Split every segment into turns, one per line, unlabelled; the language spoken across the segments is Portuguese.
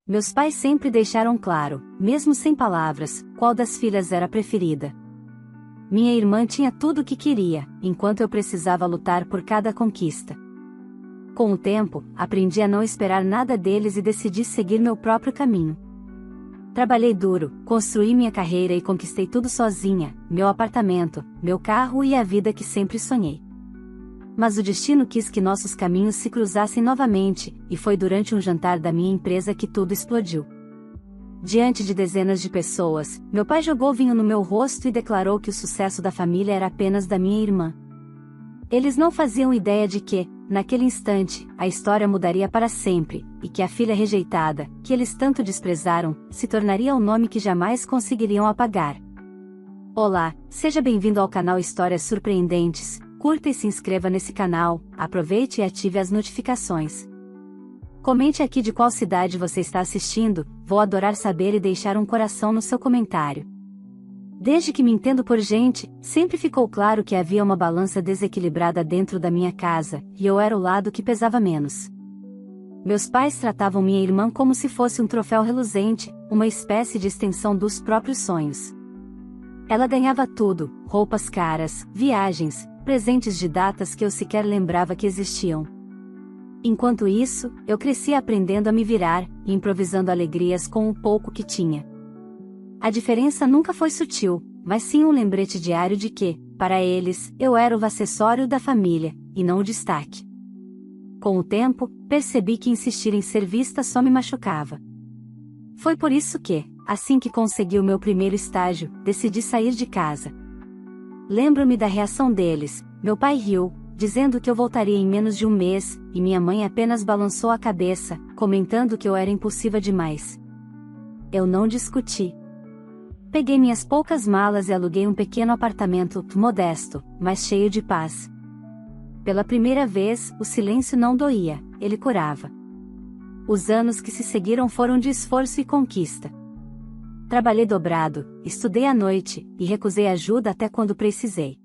Meus pais sempre deixaram claro, mesmo sem palavras, qual das filhas era a preferida. Minha irmã tinha tudo o que queria, enquanto eu precisava lutar por cada conquista. Com o tempo, aprendi a não esperar nada deles e decidi seguir meu próprio caminho. Trabalhei duro, construí minha carreira e conquistei tudo sozinha, meu apartamento, meu carro e a vida que sempre sonhei. Mas o destino quis que nossos caminhos se cruzassem novamente, e foi durante um jantar da minha empresa que tudo explodiu. Diante de dezenas de pessoas, meu pai jogou vinho no meu rosto e declarou que o sucesso da família era apenas da minha irmã. Eles não faziam ideia de que, naquele instante, a história mudaria para sempre, e que a filha rejeitada, que eles tanto desprezaram, se tornaria o nome que jamais conseguiriam apagar. Olá, seja bem-vindo ao canal Histórias Surpreendentes. Curta e se inscreva nesse canal, aproveite e ative as notificações. Comente aqui de qual cidade você está assistindo, vou adorar saber e deixar um coração no seu comentário. Desde que me entendo por gente, sempre ficou claro que havia uma balança desequilibrada dentro da minha casa, e eu era o lado que pesava menos. Meus pais tratavam minha irmã como se fosse um troféu reluzente, uma espécie de extensão dos próprios sonhos. Ela ganhava tudo, roupas caras, viagens, presentes de datas que eu sequer lembrava que existiam. Enquanto isso, eu crescia aprendendo a me virar, e improvisando alegrias com o pouco que tinha. A diferença nunca foi sutil, mas sim um lembrete diário de que, para eles, eu era o acessório da família, e não o destaque. Com o tempo, percebi que insistir em ser vista só me machucava. Foi por isso que, assim que consegui o meu primeiro estágio, decidi sair de casa. Lembro-me da reação deles. Meu pai riu, dizendo que eu voltaria em menos de um mês, e minha mãe apenas balançou a cabeça, comentando que eu era impulsiva demais. Eu não discuti. Peguei minhas poucas malas e aluguei um pequeno apartamento, modesto, mas cheio de paz. Pela primeira vez, o silêncio não doía, ele curava. Os anos que se seguiram foram de esforço e conquista. Trabalhei dobrado, estudei à noite, e recusei ajuda até quando precisei.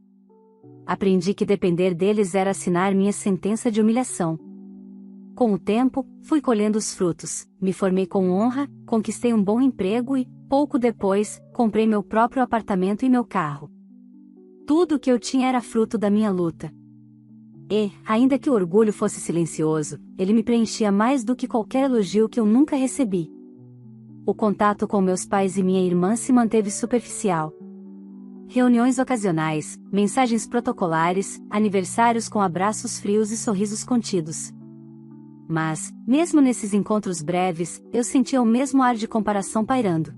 Aprendi que depender deles era assinar minha sentença de humilhação. Com o tempo, fui colhendo os frutos, me formei com honra, conquistei um bom emprego e, pouco depois, comprei meu próprio apartamento e meu carro. Tudo o que eu tinha era fruto da minha luta. E, ainda que o orgulho fosse silencioso, ele me preenchia mais do que qualquer elogio que eu nunca recebi. O contato com meus pais e minha irmã se manteve superficial. Reuniões ocasionais, mensagens protocolares, aniversários com abraços frios e sorrisos contidos. Mas, mesmo nesses encontros breves, eu sentia o mesmo ar de comparação pairando.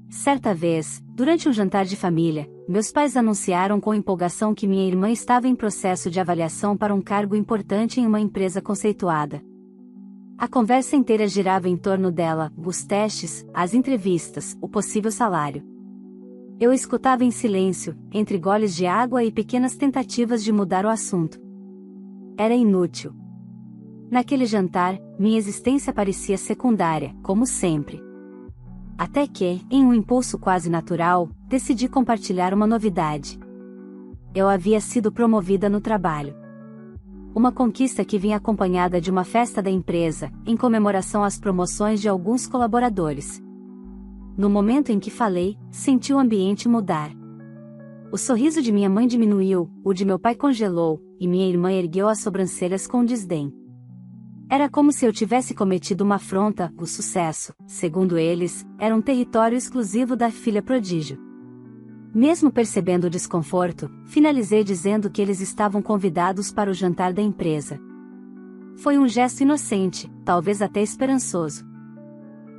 Certa vez, durante um jantar de família, meus pais anunciaram com empolgação que minha irmã estava em processo de avaliação para um cargo importante em uma empresa conceituada. A conversa inteira girava em torno dela, os testes, as entrevistas, o possível salário. Eu escutava em silêncio, entre goles de água e pequenas tentativas de mudar o assunto. Era inútil. Naquele jantar, minha existência parecia secundária, como sempre. Até que, em um impulso quase natural, decidi compartilhar uma novidade. Eu havia sido promovida no trabalho. Uma conquista que vinha acompanhada de uma festa da empresa, em comemoração às promoções de alguns colaboradores. No momento em que falei, senti o ambiente mudar. O sorriso de minha mãe diminuiu, o de meu pai congelou, e minha irmã ergueu as sobrancelhas com desdém. Era como se eu tivesse cometido uma afronta. O sucesso, segundo eles, era um território exclusivo da filha prodígio. Mesmo percebendo o desconforto, finalizei dizendo que eles estavam convidados para o jantar da empresa. Foi um gesto inocente, talvez até esperançoso.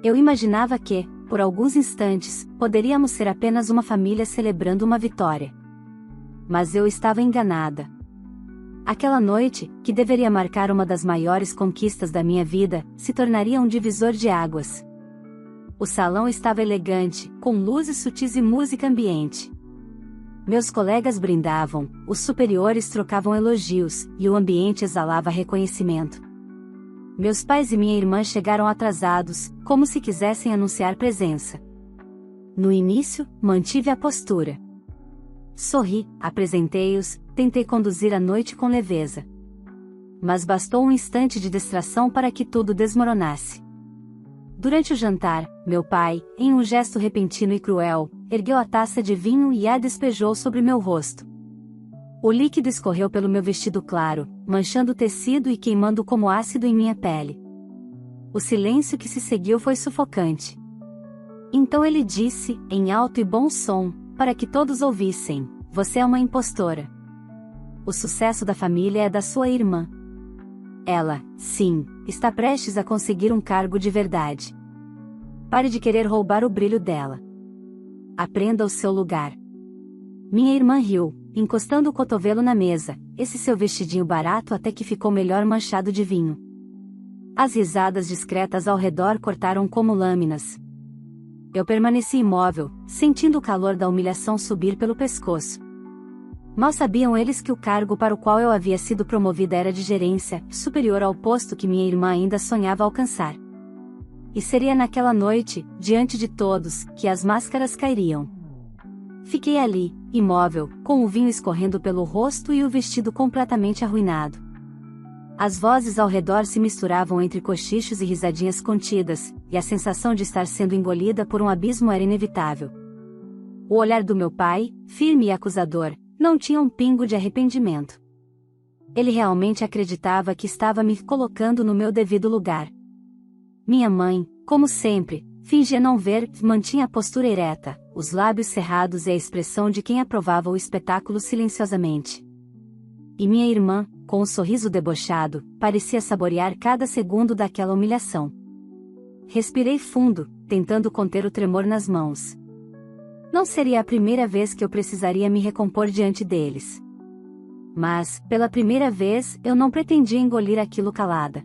Eu imaginava que, por alguns instantes, poderíamos ser apenas uma família celebrando uma vitória. Mas eu estava enganada. Aquela noite, que deveria marcar uma das maiores conquistas da minha vida, se tornaria um divisor de águas. O salão estava elegante, com luzes sutis e música ambiente. Meus colegas brindavam, os superiores trocavam elogios, e o ambiente exalava reconhecimento. Meus pais e minha irmã chegaram atrasados, como se quisessem anunciar presença. No início, mantive a postura. Sorri, apresentei-os, tentei conduzir a noite com leveza. Mas bastou um instante de distração para que tudo desmoronasse. Durante o jantar, meu pai, em um gesto repentino e cruel, ergueu a taça de vinho e a despejou sobre meu rosto. O líquido escorreu pelo meu vestido claro, manchando o tecido e queimando como ácido em minha pele. O silêncio que se seguiu foi sufocante. Então ele disse, em alto e bom som, para que todos ouvissem: "Você é uma impostora. O sucesso da família é da sua irmã. Ela, sim, está prestes a conseguir um cargo de verdade. Pare de querer roubar o brilho dela. Aprenda o seu lugar." Minha irmã riu, encostando o cotovelo na mesa, esse seu vestidinho barato até que ficou melhor manchado de vinho. As risadas discretas ao redor cortaram como lâminas. Eu permaneci imóvel, sentindo o calor da humilhação subir pelo pescoço. Mal sabiam eles que o cargo para o qual eu havia sido promovida era de gerência, superior ao posto que minha irmã ainda sonhava alcançar. E seria naquela noite, diante de todos, que as máscaras cairiam. Fiquei ali, imóvel, com o vinho escorrendo pelo rosto e o vestido completamente arruinado. As vozes ao redor se misturavam entre cochichos e risadinhas contidas, e a sensação de estar sendo engolida por um abismo era inevitável. O olhar do meu pai, firme e acusador, não tinha um pingo de arrependimento. Ele realmente acreditava que estava me colocando no meu devido lugar. Minha mãe, como sempre, fingia não ver, mantinha a postura ereta, os lábios cerrados e a expressão de quem aprovava o espetáculo silenciosamente. E minha irmã, com um sorriso debochado, parecia saborear cada segundo daquela humilhação. Respirei fundo, tentando conter o tremor nas mãos. Não seria a primeira vez que eu precisaria me recompor diante deles. Mas, pela primeira vez, eu não pretendia engolir aquilo calada.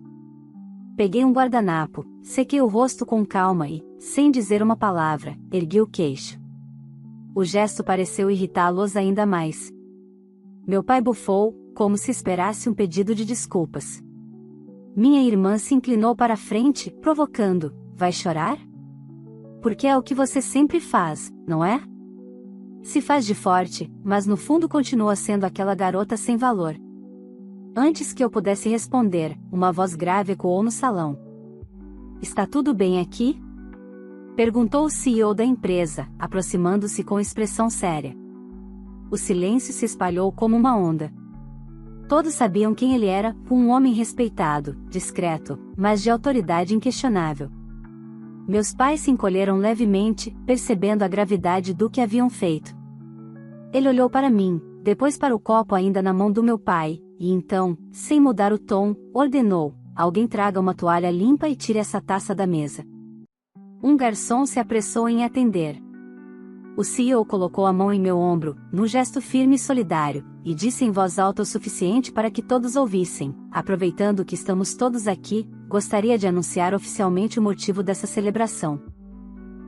Peguei um guardanapo, sequei o rosto com calma e, sem dizer uma palavra, ergui o queixo. O gesto pareceu irritá-los ainda mais. Meu pai bufou, como se esperasse um pedido de desculpas. Minha irmã se inclinou para a frente, provocando: "Vai chorar? Porque é o que você sempre faz, não é?" Se faz de forte, mas no fundo continua sendo aquela garota sem valor. Antes que eu pudesse responder, uma voz grave ecoou no salão. "Está tudo bem aqui?" perguntou o CEO da empresa, aproximando-se com expressão séria. O silêncio se espalhou como uma onda. Todos sabiam quem ele era, um homem respeitado, discreto, mas de autoridade inquestionável. Meus pais se encolheram levemente, percebendo a gravidade do que haviam feito. Ele olhou para mim, depois para o copo ainda na mão do meu pai, e então, sem mudar o tom, ordenou: "Alguém traga uma toalha limpa e tire essa taça da mesa." Um garçom se apressou em atender. O CEO colocou a mão em meu ombro, num gesto firme e solidário, e disse em voz alta o suficiente para que todos ouvissem: "Aproveitando que estamos todos aqui, gostaria de anunciar oficialmente o motivo dessa celebração.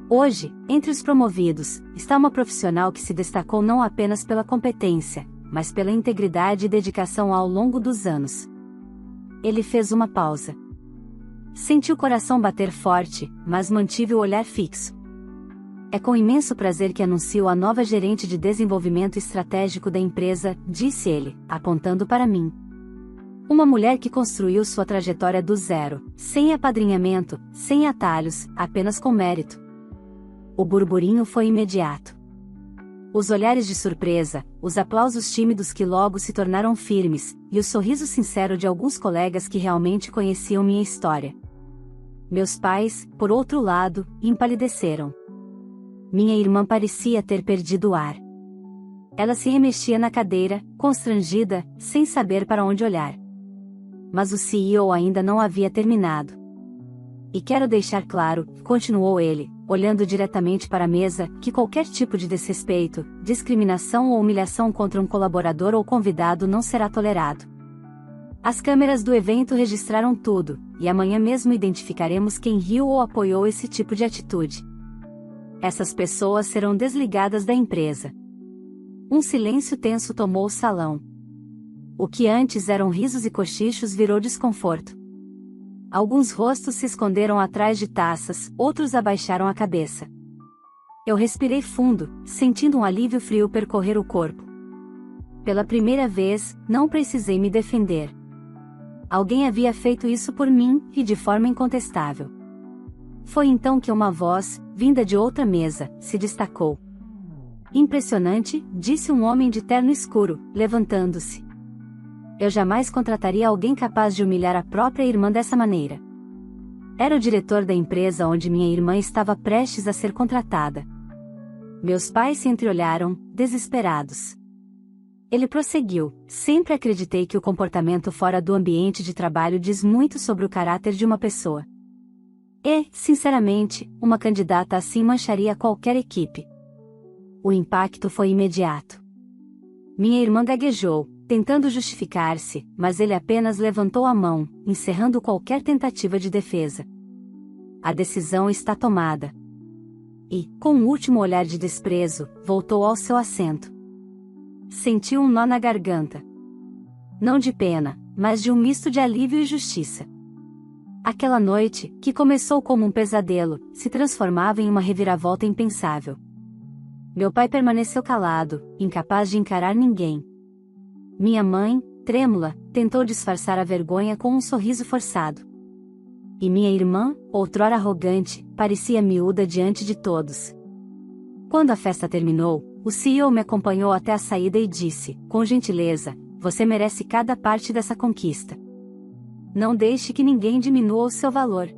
Hoje, entre os promovidos, está uma profissional que se destacou não apenas pela competência, mas pela integridade e dedicação ao longo dos anos." Ele fez uma pausa. Senti o coração bater forte, mas mantive o olhar fixo. "É com imenso prazer que anuncio a nova gerente de desenvolvimento estratégico da empresa", disse ele, apontando para mim. Uma mulher que construiu sua trajetória do zero, sem apadrinhamento, sem atalhos, apenas com mérito. O burburinho foi imediato. Os olhares de surpresa, os aplausos tímidos que logo se tornaram firmes, e o sorriso sincero de alguns colegas que realmente conheciam minha história. Meus pais, por outro lado, empalideceram. Minha irmã parecia ter perdido o ar. Ela se remexia na cadeira, constrangida, sem saber para onde olhar. Mas o CEO ainda não havia terminado. "E quero deixar claro", continuou ele, olhando diretamente para a mesa, "que qualquer tipo de desrespeito, discriminação ou humilhação contra um colaborador ou convidado não será tolerado. As câmeras do evento registraram tudo, e amanhã mesmo identificaremos quem riu ou apoiou esse tipo de atitude. Essas pessoas serão desligadas da empresa." Um silêncio tenso tomou o salão. O que antes eram risos e cochichos virou desconforto. Alguns rostos se esconderam atrás de taças, outros abaixaram a cabeça. Eu respirei fundo, sentindo um alívio frio percorrer o corpo. Pela primeira vez, não precisei me defender. Alguém havia feito isso por mim, e de forma incontestável. Foi então que uma voz, vinda de outra mesa, se destacou. Impressionante, disse um homem de terno escuro, levantando-se. Eu jamais contrataria alguém capaz de humilhar a própria irmã dessa maneira. Era o diretor da empresa onde minha irmã estava prestes a ser contratada. Meus pais se entreolharam, desesperados. Ele prosseguiu: sempre acreditei que o comportamento fora do ambiente de trabalho diz muito sobre o caráter de uma pessoa. E, sinceramente, uma candidata assim mancharia qualquer equipe. O impacto foi imediato. Minha irmã gaguejou, tentando justificar-se, mas ele apenas levantou a mão, encerrando qualquer tentativa de defesa. A decisão está tomada. E, com um último olhar de desprezo, voltou ao seu assento. Sentiu um nó na garganta. Não de pena, mas de um misto de alívio e justiça. Aquela noite, que começou como um pesadelo, se transformava em uma reviravolta impensável. Meu pai permaneceu calado, incapaz de encarar ninguém. Minha mãe, trêmula, tentou disfarçar a vergonha com um sorriso forçado. E minha irmã, outrora arrogante, parecia miúda diante de todos. Quando a festa terminou, o CEO me acompanhou até a saída e disse, com gentileza: você merece cada parte dessa conquista. Não deixe que ninguém diminua o seu valor.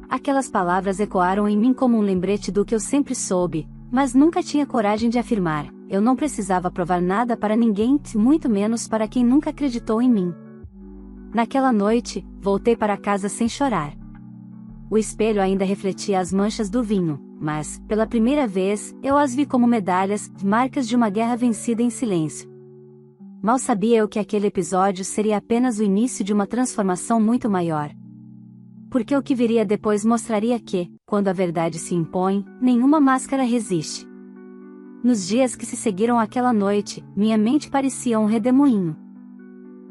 Aquelas palavras ecoaram em mim como um lembrete do que eu sempre soube, mas nunca tinha coragem de afirmar. Eu não precisava provar nada para ninguém, muito menos para quem nunca acreditou em mim. Naquela noite, voltei para casa sem chorar. O espelho ainda refletia as manchas do vinho, mas, pela primeira vez, eu as vi como medalhas, marcas de uma guerra vencida em silêncio. Mal sabia eu que aquele episódio seria apenas o início de uma transformação muito maior. Porque o que viria depois mostraria que, quando a verdade se impõe, nenhuma máscara resiste. Nos dias que se seguiram àquela noite, minha mente parecia um redemoinho.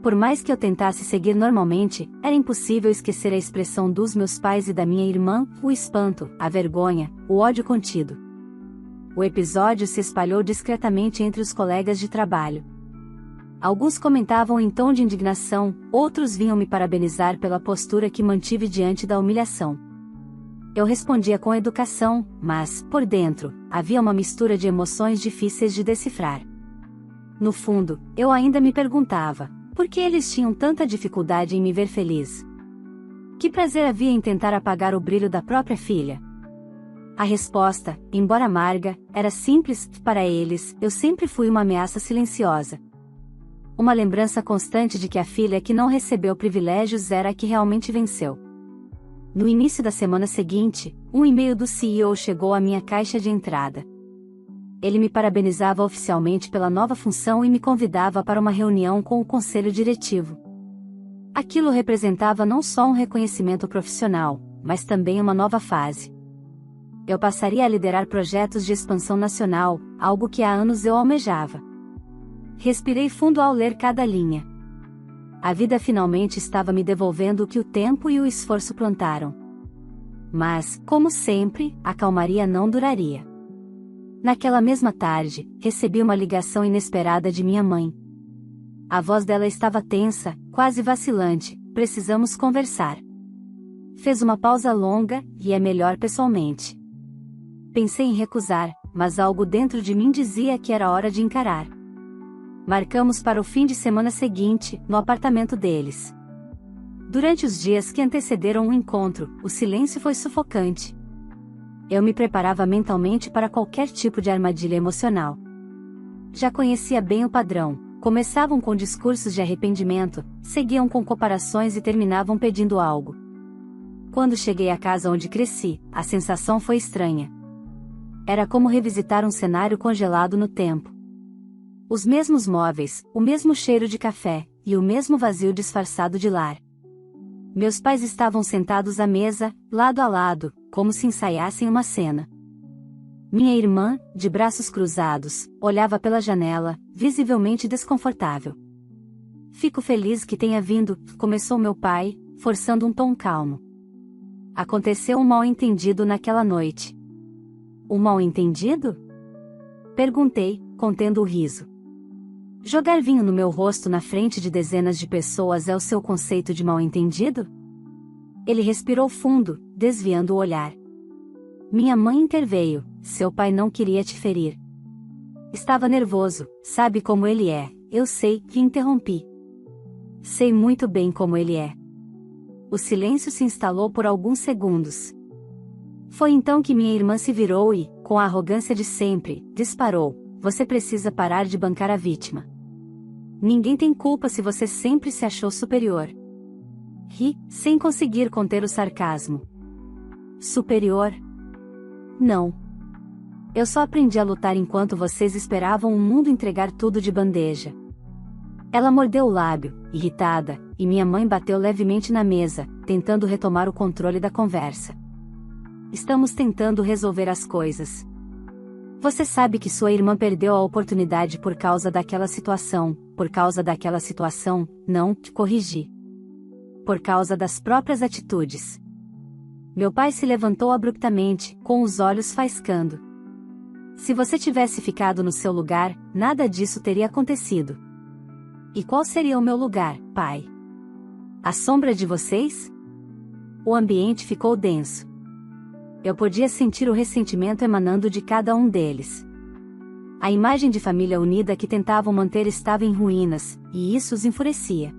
Por mais que eu tentasse seguir normalmente, era impossível esquecer a expressão dos meus pais e da minha irmã, o espanto, a vergonha, o ódio contido. O episódio se espalhou discretamente entre os colegas de trabalho. Alguns comentavam em tom de indignação, outros vinham me parabenizar pela postura que mantive diante da humilhação. Eu respondia com educação, mas, por dentro, havia uma mistura de emoções difíceis de decifrar. No fundo, eu ainda me perguntava, por que eles tinham tanta dificuldade em me ver feliz? Que prazer havia em tentar apagar o brilho da própria filha? A resposta, embora amarga, era simples: para eles, eu sempre fui uma ameaça silenciosa. Uma lembrança constante de que a filha que não recebeu privilégios era a que realmente venceu. No início da semana seguinte, um e-mail do CEO chegou à minha caixa de entrada. Ele me parabenizava oficialmente pela nova função e me convidava para uma reunião com o conselho diretivo. Aquilo representava não só um reconhecimento profissional, mas também uma nova fase. Eu passaria a liderar projetos de expansão nacional, algo que há anos eu almejava. Respirei fundo ao ler cada linha. A vida finalmente estava me devolvendo o que o tempo e o esforço plantaram. Mas, como sempre, a calmaria não duraria. Naquela mesma tarde, recebi uma ligação inesperada de minha mãe. A voz dela estava tensa, quase vacilante: precisamos conversar. Fez uma pausa longa, e é melhor pessoalmente. Pensei em recusar, mas algo dentro de mim dizia que era hora de encarar. Marcamos para o fim de semana seguinte, no apartamento deles. Durante os dias que antecederam o encontro, o silêncio foi sufocante. Eu me preparava mentalmente para qualquer tipo de armadilha emocional. Já conhecia bem o padrão: começavam com discursos de arrependimento, seguiam com comparações e terminavam pedindo algo. Quando cheguei à casa onde cresci, a sensação foi estranha. Era como revisitar um cenário congelado no tempo. Os mesmos móveis, o mesmo cheiro de café, e o mesmo vazio disfarçado de lar. Meus pais estavam sentados à mesa, lado a lado, como se ensaiassem uma cena. Minha irmã, de braços cruzados, olhava pela janela, visivelmente desconfortável. Fico feliz que tenha vindo, começou meu pai, forçando um tom calmo. Aconteceu um mal-entendido naquela noite. Um mal-entendido? Perguntei, contendo o riso. Jogar vinho no meu rosto na frente de dezenas de pessoas é o seu conceito de mal-entendido? Ele respirou fundo, desviando o olhar. Minha mãe interveio: seu pai não queria te ferir. Estava nervoso, sabe como ele é. Eu sei, que interrompi. Sei muito bem como ele é. O silêncio se instalou por alguns segundos. Foi então que minha irmã se virou e, com a arrogância de sempre, disparou: você precisa parar de bancar a vítima. Ninguém tem culpa se você sempre se achou superior. Ri, sem conseguir conter o sarcasmo. Superior? Não. Eu só aprendi a lutar enquanto vocês esperavam o mundo entregar tudo de bandeja. Ela mordeu o lábio, irritada, e minha mãe bateu levemente na mesa, tentando retomar o controle da conversa. Estamos tentando resolver as coisas. Você sabe que sua irmã perdeu a oportunidade por causa daquela situação, não, te corrigi. Por causa das próprias atitudes. Meu pai se levantou abruptamente, com os olhos faiscando. Se você tivesse ficado no seu lugar, nada disso teria acontecido. E qual seria o meu lugar, pai? A sombra de vocês? O ambiente ficou denso. Eu podia sentir o ressentimento emanando de cada um deles. A imagem de família unida que tentavam manter estava em ruínas, e isso os enfurecia.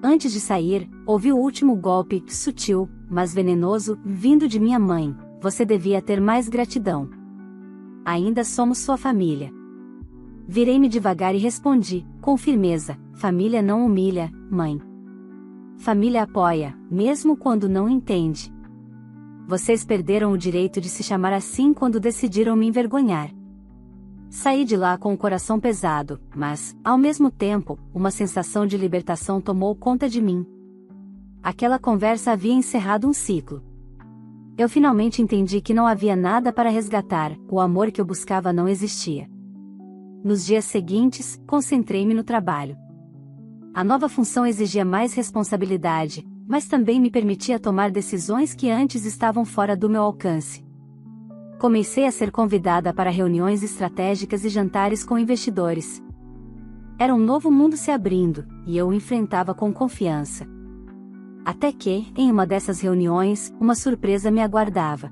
Antes de sair, ouvi o último golpe, sutil, mas venenoso, vindo de minha mãe: você devia ter mais gratidão. Ainda somos sua família. Virei-me devagar e respondi, com firmeza: família não humilha, mãe. Família apoia, mesmo quando não entende. Vocês perderam o direito de se chamar assim quando decidiram me envergonhar. Saí de lá com o coração pesado, mas, ao mesmo tempo, uma sensação de libertação tomou conta de mim. Aquela conversa havia encerrado um ciclo. Eu finalmente entendi que não havia nada para resgatar, o amor que eu buscava não existia. Nos dias seguintes, concentrei-me no trabalho. A nova função exigia mais responsabilidade, mas também me permitia tomar decisões que antes estavam fora do meu alcance. Comecei a ser convidada para reuniões estratégicas e jantares com investidores. Era um novo mundo se abrindo, e eu o enfrentava com confiança. Até que, em uma dessas reuniões, uma surpresa me aguardava.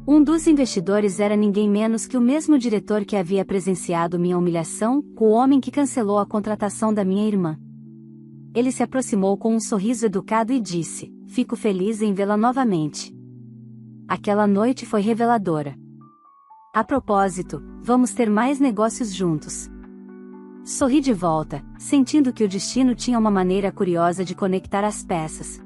Um dos investidores era ninguém menos que o mesmo diretor que havia presenciado minha humilhação, o homem que cancelou a contratação da minha irmã. Ele se aproximou com um sorriso educado e disse: fico feliz em vê-la novamente. Aquela noite foi reveladora. A propósito, vamos ter mais negócios juntos. Sorri de volta, sentindo que o destino tinha uma maneira curiosa de conectar as peças.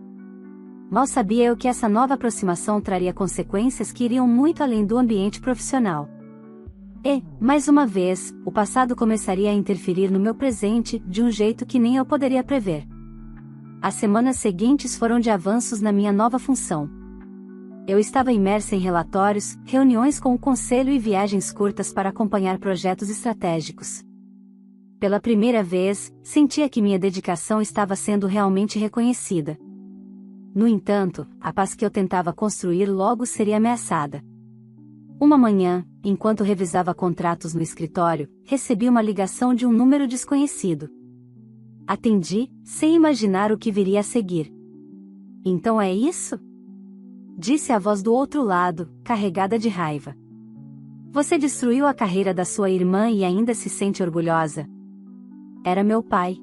Mal sabia eu que essa nova aproximação traria consequências que iriam muito além do ambiente profissional. E, mais uma vez, o passado começaria a interferir no meu presente, de um jeito que nem eu poderia prever. As semanas seguintes foram de avanços na minha nova função. Eu estava imersa em relatórios, reuniões com o conselho e viagens curtas para acompanhar projetos estratégicos. Pela primeira vez, sentia que minha dedicação estava sendo realmente reconhecida. No entanto, a paz que eu tentava construir logo seria ameaçada. Uma manhã, enquanto revisava contratos no escritório, recebi uma ligação de um número desconhecido. Atendi, sem imaginar o que viria a seguir. Então é isso? Disse a voz do outro lado, carregada de raiva. Você destruiu a carreira da sua irmã e ainda se sente orgulhosa? Era meu pai.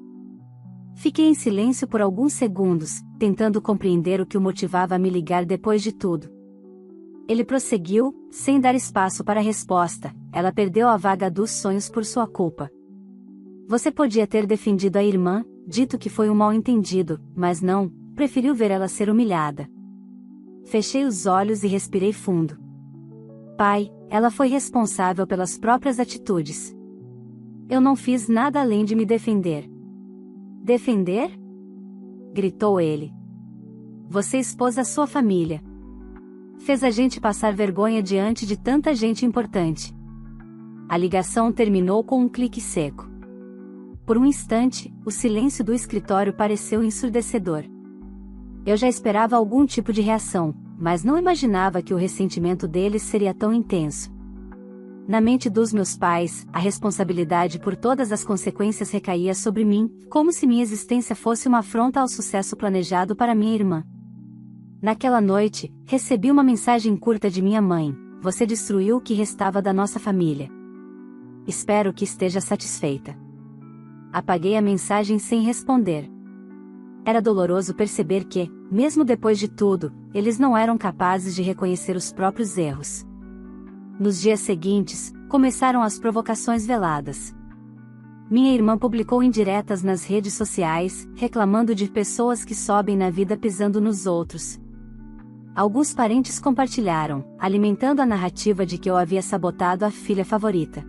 Fiquei em silêncio por alguns segundos, tentando compreender o que o motivava a me ligar depois de tudo. Ele prosseguiu, sem dar espaço para a resposta: ela perdeu a vaga dos sonhos por sua culpa. Você podia ter defendido a irmã, dito que foi um mal-entendido, mas não, preferiu ver ela ser humilhada. Fechei os olhos e respirei fundo. Pai, ela foi responsável pelas próprias atitudes. Eu não fiz nada além de me defender. Defender? Gritou ele. Você expôs a sua família. Fez a gente passar vergonha diante de tanta gente importante. A ligação terminou com um clique seco. Por um instante, o silêncio do escritório pareceu ensurdecedor. Eu já esperava algum tipo de reação, mas não imaginava que o ressentimento deles seria tão intenso. Na mente dos meus pais, a responsabilidade por todas as consequências recaía sobre mim, como se minha existência fosse uma afronta ao sucesso planejado para minha irmã. Naquela noite, recebi uma mensagem curta de minha mãe: "Você destruiu o que restava da nossa família. Espero que esteja satisfeita." Apaguei a mensagem sem responder. Era doloroso perceber que, mesmo depois de tudo, eles não eram capazes de reconhecer os próprios erros. Nos dias seguintes, começaram as provocações veladas. Minha irmã publicou indiretas nas redes sociais, reclamando de pessoas que sobem na vida pisando nos outros. Alguns parentes compartilharam, alimentando a narrativa de que eu havia sabotado a filha favorita.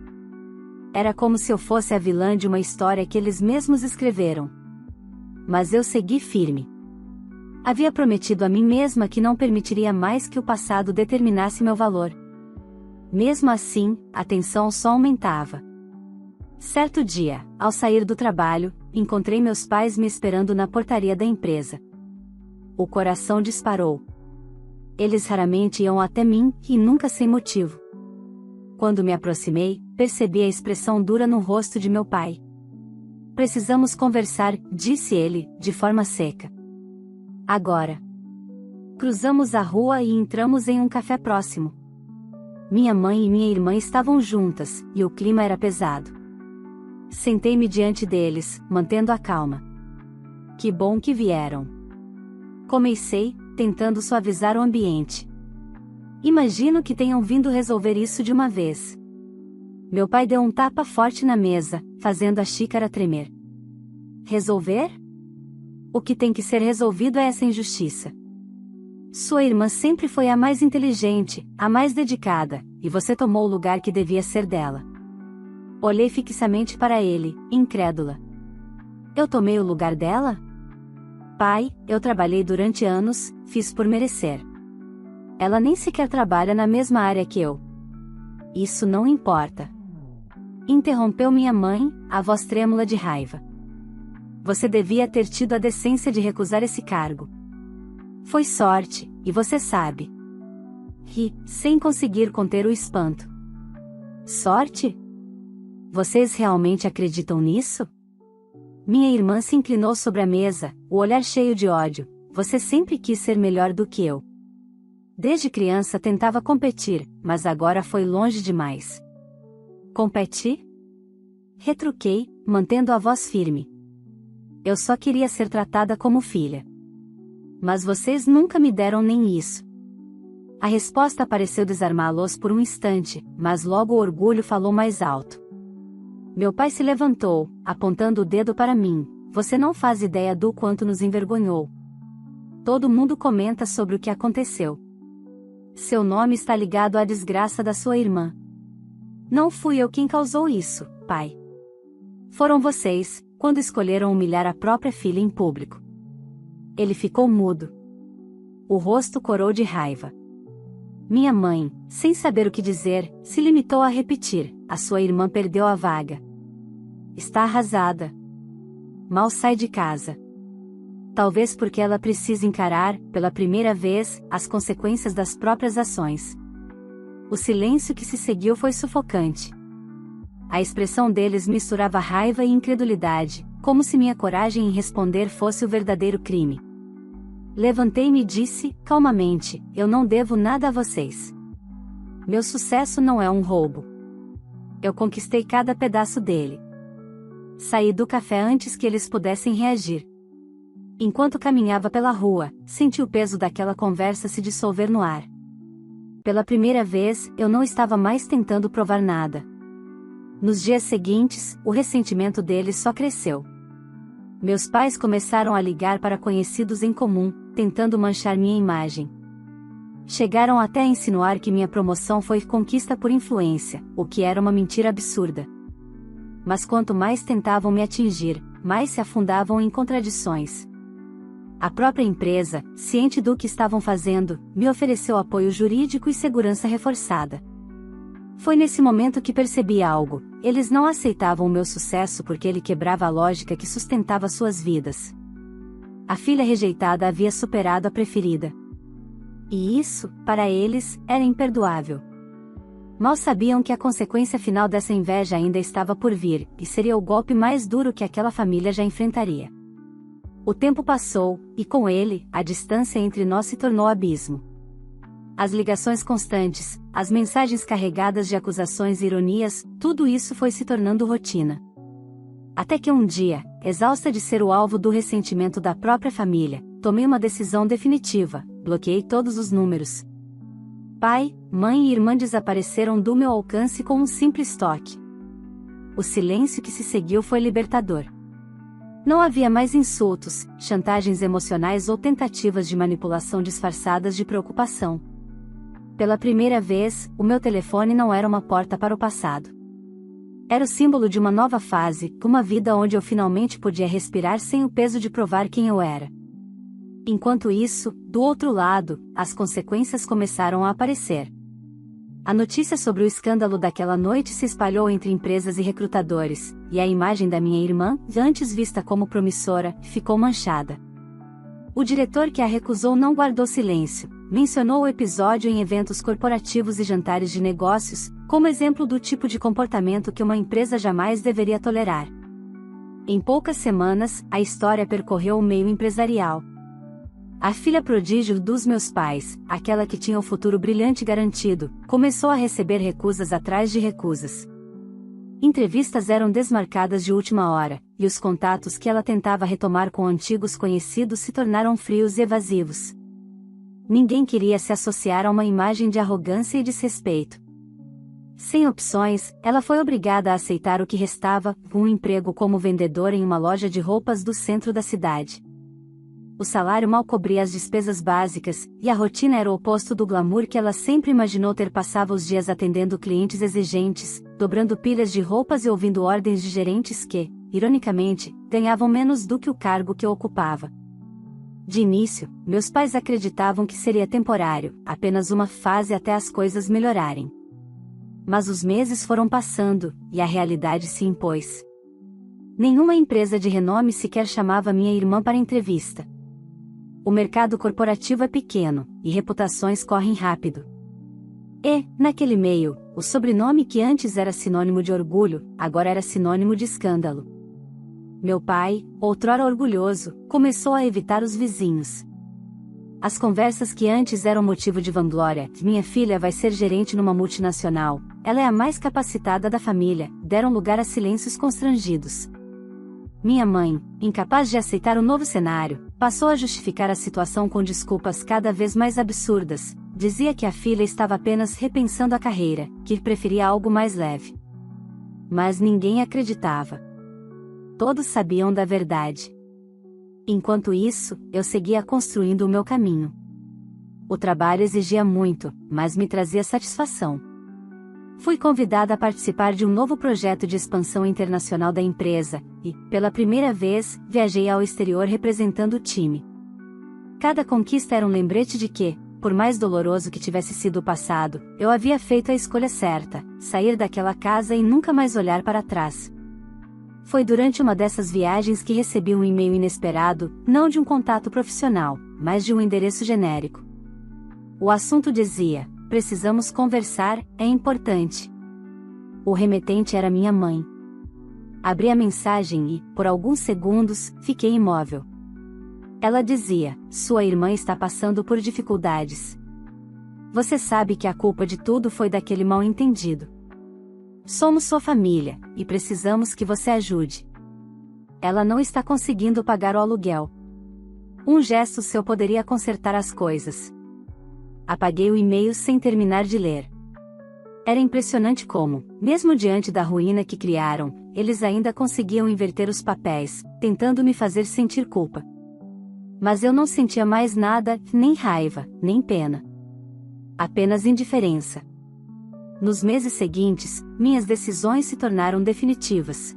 Era como se eu fosse a vilã de uma história que eles mesmos escreveram. Mas eu segui firme. Havia prometido a mim mesma que não permitiria mais que o passado determinasse meu valor. Mesmo assim, a tensão só aumentava. Certo dia, ao sair do trabalho, encontrei meus pais me esperando na portaria da empresa. O coração disparou. Eles raramente iam até mim, e nunca sem motivo. Quando me aproximei, percebi a expressão dura no rosto de meu pai. "Precisamos conversar", disse ele, de forma seca. "Agora." Cruzamos a rua e entramos em um café próximo. Minha mãe e minha irmã estavam juntas, e o clima era pesado. Sentei-me diante deles, mantendo a calma. "Que bom que vieram." Comecei, tentando suavizar o ambiente. "Imagino que tenham vindo resolver isso de uma vez." Meu pai deu um tapa forte na mesa, fazendo a xícara tremer. "Resolver? O que tem que ser resolvido é essa injustiça. Sua irmã sempre foi a mais inteligente, a mais dedicada, e você tomou o lugar que devia ser dela." Olhei fixamente para ele, incrédula. "Eu tomei o lugar dela? Pai, eu trabalhei durante anos, fiz por merecer. Ela nem sequer trabalha na mesma área que eu." "Isso não importa." Interrompeu minha mãe, a voz trêmula de raiva. "Você devia ter tido a decência de recusar esse cargo. Foi sorte, e você sabe." Ri, sem conseguir conter o espanto. "Sorte? Vocês realmente acreditam nisso?" Minha irmã se inclinou sobre a mesa, o olhar cheio de ódio. "Você sempre quis ser melhor do que eu. Desde criança tentava competir, mas agora foi longe demais." "Competi?" Retruquei, mantendo a voz firme. "Eu só queria ser tratada como filha. Mas vocês nunca me deram nem isso." A resposta pareceu desarmá-los por um instante, mas logo o orgulho falou mais alto. Meu pai se levantou, apontando o dedo para mim. "Você não faz ideia do quanto nos envergonhou. Todo mundo comenta sobre o que aconteceu. Seu nome está ligado à desgraça da sua irmã. Não fui eu quem causou isso, pai. Foram vocês, quando escolheram humilhar a própria filha em público." Ele ficou mudo. O rosto corou de raiva. Minha mãe, sem saber o que dizer, se limitou a repetir: "A sua irmã perdeu a vaga. Está arrasada. Mal sai de casa. Talvez porque ela precisa encarar, pela primeira vez, as consequências das próprias ações." O silêncio que se seguiu foi sufocante. A expressão deles misturava raiva e incredulidade, como se minha coragem em responder fosse o verdadeiro crime. Levantei-me e disse, calmamente: "Eu não devo nada a vocês. Meu sucesso não é um roubo. Eu conquistei cada pedaço dele." Saí do café antes que eles pudessem reagir. Enquanto caminhava pela rua, senti o peso daquela conversa se dissolver no ar. Pela primeira vez, eu não estava mais tentando provar nada. Nos dias seguintes, o ressentimento deles só cresceu. Meus pais começaram a ligar para conhecidos em comum, tentando manchar minha imagem. Chegaram até a insinuar que minha promoção foi conquista por influência, o que era uma mentira absurda. Mas quanto mais tentavam me atingir, mais se afundavam em contradições. A própria empresa, ciente do que estavam fazendo, me ofereceu apoio jurídico e segurança reforçada. Foi nesse momento que percebi algo: eles não aceitavam o meu sucesso porque ele quebrava a lógica que sustentava suas vidas. A filha rejeitada havia superado a preferida. E isso, para eles, era imperdoável. Mal sabiam que a consequência final dessa inveja ainda estava por vir, e seria o golpe mais duro que aquela família já enfrentaria. O tempo passou, e com ele, a distância entre nós se tornou abismo. As ligações constantes, as mensagens carregadas de acusações e ironias, tudo isso foi se tornando rotina. Até que um dia, exausta de ser o alvo do ressentimento da própria família, tomei uma decisão definitiva: bloqueei todos os números. Pai, mãe e irmã desapareceram do meu alcance com um simples toque. O silêncio que se seguiu foi libertador. Não havia mais insultos, chantagens emocionais ou tentativas de manipulação disfarçadas de preocupação. Pela primeira vez, o meu telefone não era uma porta para o passado. Era o símbolo de uma nova fase, uma vida onde eu finalmente podia respirar sem o peso de provar quem eu era. Enquanto isso, do outro lado, as consequências começaram a aparecer. A notícia sobre o escândalo daquela noite se espalhou entre empresas e recrutadores, e a imagem da minha irmã, antes vista como promissora, ficou manchada. O diretor que a recusou não guardou silêncio, mencionou o episódio em eventos corporativos e jantares de negócios, como exemplo do tipo de comportamento que uma empresa jamais deveria tolerar. Em poucas semanas, a história percorreu o meio empresarial. A filha prodígio dos meus pais, aquela que tinha o futuro brilhante garantido, começou a receber recusas atrás de recusas. Entrevistas eram desmarcadas de última hora, e os contatos que ela tentava retomar com antigos conhecidos se tornaram frios e evasivos. Ninguém queria se associar a uma imagem de arrogância e desrespeito. Sem opções, ela foi obrigada a aceitar o que restava, um emprego como vendedora em uma loja de roupas do centro da cidade. O salário mal cobria as despesas básicas, e a rotina era o oposto do glamour que ela sempre imaginou ter. Passava os dias atendendo clientes exigentes, dobrando pilhas de roupas e ouvindo ordens de gerentes que, ironicamente, ganhavam menos do que o cargo que ocupava. De início, meus pais acreditavam que seria temporário, apenas uma fase até as coisas melhorarem. Mas os meses foram passando, e a realidade se impôs. Nenhuma empresa de renome sequer chamava minha irmã para entrevista. O mercado corporativo é pequeno, e reputações correm rápido. E, naquele meio, o sobrenome que antes era sinônimo de orgulho, agora era sinônimo de escândalo. Meu pai, outrora orgulhoso, começou a evitar os vizinhos. As conversas que antes eram motivo de vanglória, minha filha vai ser gerente numa multinacional, ela é a mais capacitada da família, deram lugar a silêncios constrangidos. Minha mãe, incapaz de aceitar o novo cenário, passou a justificar a situação com desculpas cada vez mais absurdas. Dizia que a filha estava apenas repensando a carreira, que preferia algo mais leve. Mas ninguém acreditava. Todos sabiam da verdade. Enquanto isso, eu seguia construindo o meu caminho. O trabalho exigia muito, mas me trazia satisfação. Fui convidada a participar de um novo projeto de expansão internacional da empresa, e, pela primeira vez, viajei ao exterior representando o time. Cada conquista era um lembrete de que, por mais doloroso que tivesse sido o passado, eu havia feito a escolha certa: sair daquela casa e nunca mais olhar para trás. Foi durante uma dessas viagens que recebi um e-mail inesperado, não de um contato profissional, mas de um endereço genérico. O assunto dizia: precisamos conversar, é importante. O remetente era minha mãe. Abri a mensagem e, por alguns segundos, fiquei imóvel. Ela dizia: sua irmã está passando por dificuldades. Você sabe que a culpa de tudo foi daquele mal-entendido. Somos sua família, e precisamos que você ajude. Ela não está conseguindo pagar o aluguel. Um gesto seu poderia consertar as coisas. Apaguei o e-mail sem terminar de ler. Era impressionante como, mesmo diante da ruína que criaram, eles ainda conseguiam inverter os papéis, tentando me fazer sentir culpa. Mas eu não sentia mais nada, nem raiva, nem pena. Apenas indiferença. Nos meses seguintes, minhas decisões se tornaram definitivas.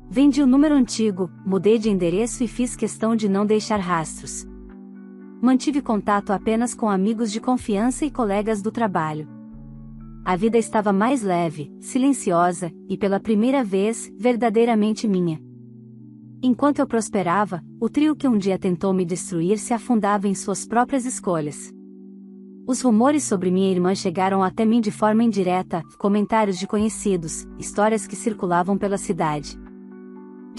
Vendi o número antigo, mudei de endereço e fiz questão de não deixar rastros. Mantive contato apenas com amigos de confiança e colegas do trabalho. A vida estava mais leve, silenciosa, e pela primeira vez, verdadeiramente minha. Enquanto eu prosperava, o trio que um dia tentou me destruir se afundava em suas próprias escolhas. Os rumores sobre minha irmã chegaram até mim de forma indireta, comentários de conhecidos, histórias que circulavam pela cidade.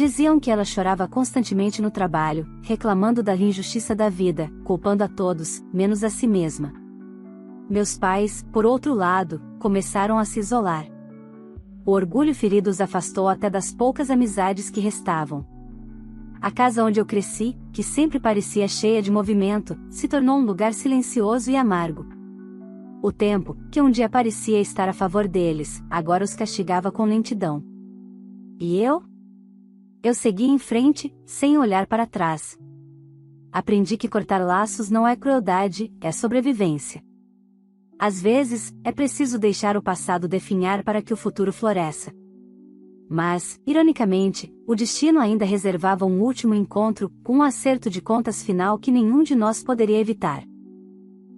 Diziam que ela chorava constantemente no trabalho, reclamando da injustiça da vida, culpando a todos, menos a si mesma. Meus pais, por outro lado, começaram a se isolar. O orgulho ferido os afastou até das poucas amizades que restavam. A casa onde eu cresci, que sempre parecia cheia de movimento, se tornou um lugar silencioso e amargo. O tempo, que um dia parecia estar a favor deles, agora os castigava com lentidão. E eu? Eu segui em frente, sem olhar para trás. Aprendi que cortar laços não é crueldade, é sobrevivência. Às vezes, é preciso deixar o passado definhar para que o futuro floresça. Mas, ironicamente, o destino ainda reservava um último encontro, com um acerto de contas final que nenhum de nós poderia evitar.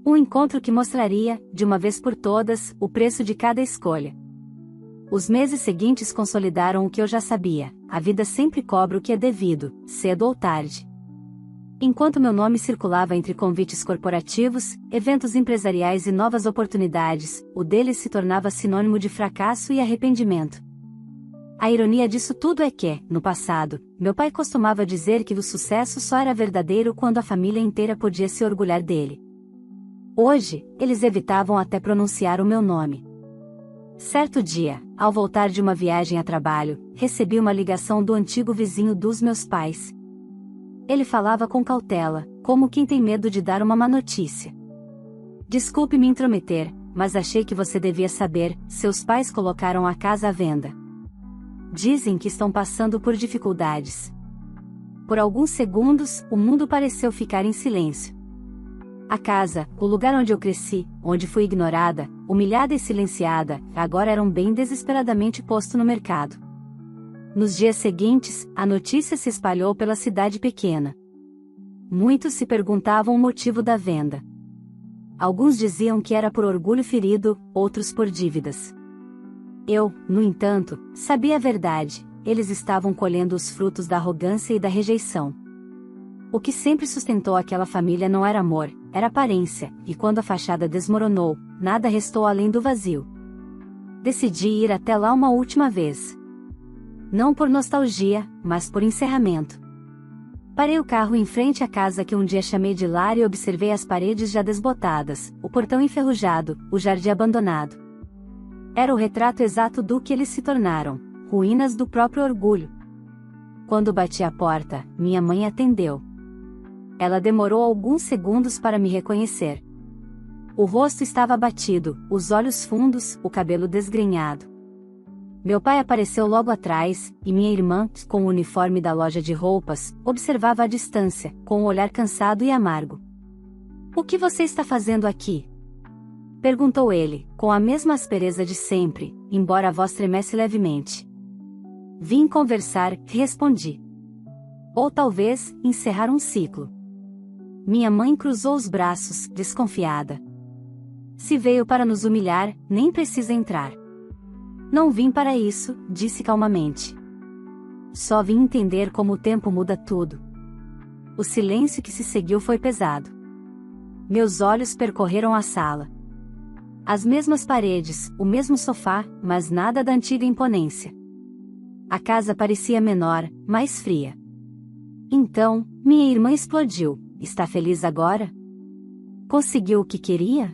Um encontro que mostraria, de uma vez por todas, o preço de cada escolha. Os meses seguintes consolidaram o que eu já sabia: a vida sempre cobra o que é devido, cedo ou tarde. Enquanto meu nome circulava entre convites corporativos, eventos empresariais e novas oportunidades, o deles se tornava sinônimo de fracasso e arrependimento. A ironia disso tudo é que, no passado, meu pai costumava dizer que o sucesso só era verdadeiro quando a família inteira podia se orgulhar dele. Hoje, eles evitavam até pronunciar o meu nome. Certo dia, ao voltar de uma viagem a trabalho, recebi uma ligação do antigo vizinho dos meus pais. Ele falava com cautela, como quem tem medo de dar uma má notícia. Desculpe me intrometer, mas achei que você devia saber, seus pais colocaram a casa à venda. Dizem que estão passando por dificuldades. Por alguns segundos, o mundo pareceu ficar em silêncio. A casa, o lugar onde eu cresci, onde fui ignorada, humilhada e silenciada, agora era um bem desesperadamente posto no mercado. Nos dias seguintes, a notícia se espalhou pela cidade pequena. Muitos se perguntavam o motivo da venda. Alguns diziam que era por orgulho ferido, outros por dívidas. Eu, no entanto, sabia a verdade: eles estavam colhendo os frutos da arrogância e da rejeição. O que sempre sustentou aquela família não era amor, era aparência, e quando a fachada desmoronou, nada restou além do vazio. Decidi ir até lá uma última vez. Não por nostalgia, mas por encerramento. Parei o carro em frente à casa que um dia chamei de lar e observei as paredes já desbotadas, o portão enferrujado, o jardim abandonado. Era o retrato exato do que eles se tornaram, ruínas do próprio orgulho. Quando bati à porta, minha mãe atendeu. Ela demorou alguns segundos para me reconhecer. O rosto estava abatido, os olhos fundos, o cabelo desgrenhado. Meu pai apareceu logo atrás, e minha irmã, com o uniforme da loja de roupas, observava à distância, com um olhar cansado e amargo. "O que você está fazendo aqui?" perguntou ele, com a mesma aspereza de sempre, embora a voz tremesse levemente. "Vim conversar", respondi. "Ou talvez, encerrar um ciclo." Minha mãe cruzou os braços, desconfiada. "Se veio para nos humilhar, nem precisa entrar." "Não vim para isso", disse calmamente. "Só vim entender como o tempo muda tudo." O silêncio que se seguiu foi pesado. Meus olhos percorreram a sala. As mesmas paredes, o mesmo sofá, mas nada da antiga imponência. A casa parecia menor, mais fria. Então, minha irmã explodiu. "Está feliz agora? Conseguiu o que queria?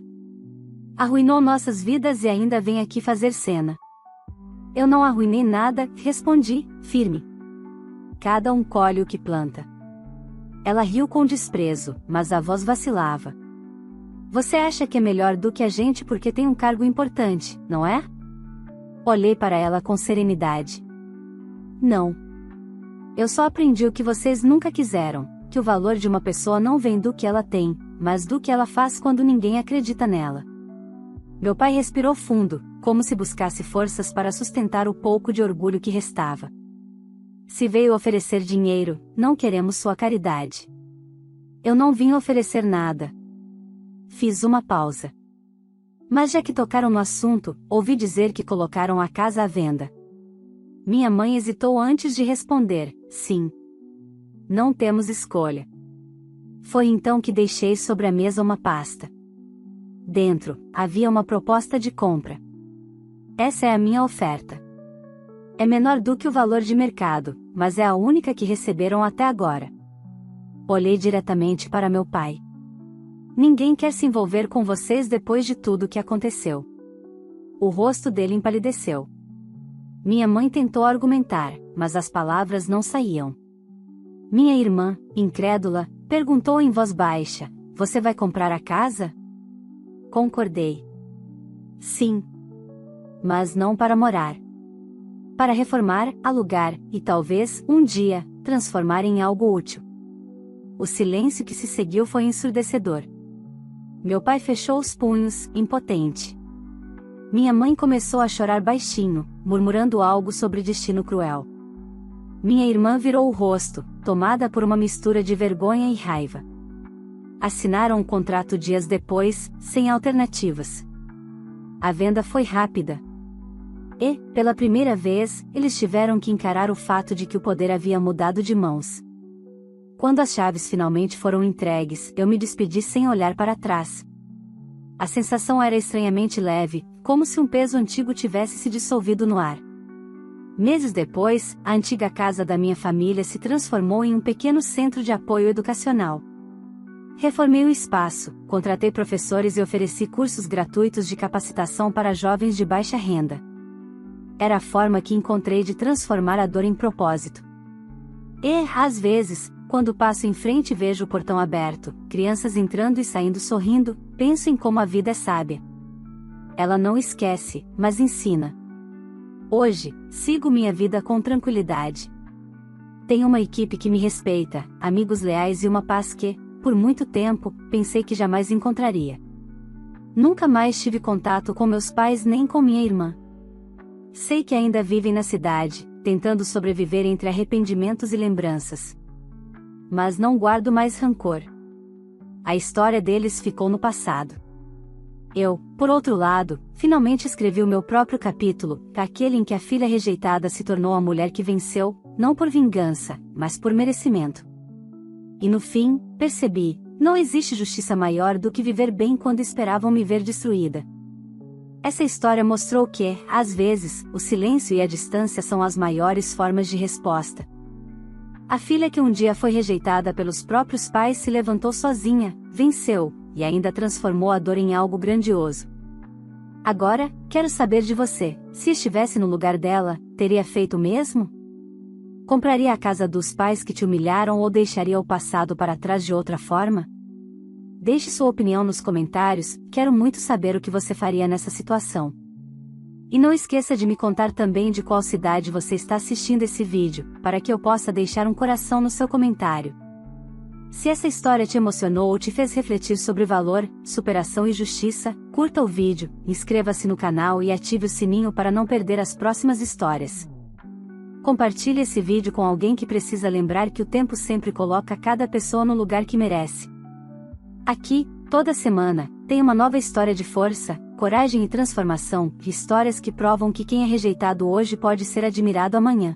Arruinou nossas vidas e ainda vem aqui fazer cena." "Eu não arruinei nada", respondi, firme. "Cada um colhe o que planta." Ela riu com desprezo, mas a voz vacilava. "Você acha que é melhor do que a gente porque tem um cargo importante, não é?" Olhei para ela com serenidade. "Não. Eu só aprendi o que vocês nunca quiseram, que o valor de uma pessoa não vem do que ela tem, mas do que ela faz quando ninguém acredita nela." Meu pai respirou fundo, como se buscasse forças para sustentar o pouco de orgulho que restava. "Se veio oferecer dinheiro, não queremos sua caridade." "Eu não vim oferecer nada." Fiz uma pausa. "Mas já que tocaram no assunto, ouvi dizer que colocaram a casa à venda." Minha mãe hesitou antes de responder: "Sim. Não temos escolha." Foi então que deixei sobre a mesa uma pasta. Dentro, havia uma proposta de compra. "Essa é a minha oferta." É menor do que o valor de mercado, mas é a única que receberam até agora. Olhei diretamente para meu pai. Ninguém quer se envolver com vocês depois de tudo o que aconteceu. O rosto dele empalideceu. Minha mãe tentou argumentar, mas as palavras não saíam. Minha irmã, incrédula, perguntou em voz baixa: "Você vai comprar a casa?" Concordei. Sim. Mas não para morar. Para reformar, alugar, e talvez, um dia, transformar em algo útil. O silêncio que se seguiu foi ensurdecedor. Meu pai fechou os punhos, impotente. Minha mãe começou a chorar baixinho, murmurando algo sobre destino cruel. Minha irmã virou o rosto, tomada por uma mistura de vergonha e raiva. Assinaram um contrato dias depois, sem alternativas. A venda foi rápida. E, pela primeira vez, eles tiveram que encarar o fato de que o poder havia mudado de mãos. Quando as chaves finalmente foram entregues, eu me despedi sem olhar para trás. A sensação era estranhamente leve, como se um peso antigo tivesse se dissolvido no ar. Meses depois, a antiga casa da minha família se transformou em um pequeno centro de apoio educacional. Reformei o espaço, contratei professores e ofereci cursos gratuitos de capacitação para jovens de baixa renda. Era a forma que encontrei de transformar a dor em propósito. E, às vezes, quando passo em frente e vejo o portão aberto, crianças entrando e saindo sorrindo, penso em como a vida é sábia. Ela não esquece, mas ensina. Hoje, sigo minha vida com tranquilidade. Tenho uma equipe que me respeita, amigos leais e uma paz que, por muito tempo, pensei que jamais encontraria. Nunca mais tive contato com meus pais nem com minha irmã. Sei que ainda vivem na cidade, tentando sobreviver entre arrependimentos e lembranças. Mas não guardo mais rancor. A história deles ficou no passado. Eu, por outro lado, finalmente escrevi o meu próprio capítulo, aquele em que a filha rejeitada se tornou a mulher que venceu, não por vingança, mas por merecimento. E no fim, percebi, não existe justiça maior do que viver bem quando esperavam me ver destruída. Essa história mostrou que, às vezes, o silêncio e a distância são as maiores formas de resposta. A filha que um dia foi rejeitada pelos próprios pais se levantou sozinha, venceu, e ainda transformou a dor em algo grandioso. Agora, quero saber de você, se estivesse no lugar dela, teria feito o mesmo? Compraria a casa dos pais que te humilharam ou deixaria o passado para trás de outra forma? Deixe sua opinião nos comentários, quero muito saber o que você faria nessa situação. E não esqueça de me contar também de qual cidade você está assistindo esse vídeo, para que eu possa deixar um coração no seu comentário. Se essa história te emocionou ou te fez refletir sobre valor, superação e justiça, curta o vídeo, inscreva-se no canal e ative o sininho para não perder as próximas histórias. Compartilhe esse vídeo com alguém que precisa lembrar que o tempo sempre coloca cada pessoa no lugar que merece. Aqui, toda semana, tem uma nova história de força, coragem e transformação, histórias que provam que quem é rejeitado hoje pode ser admirado amanhã.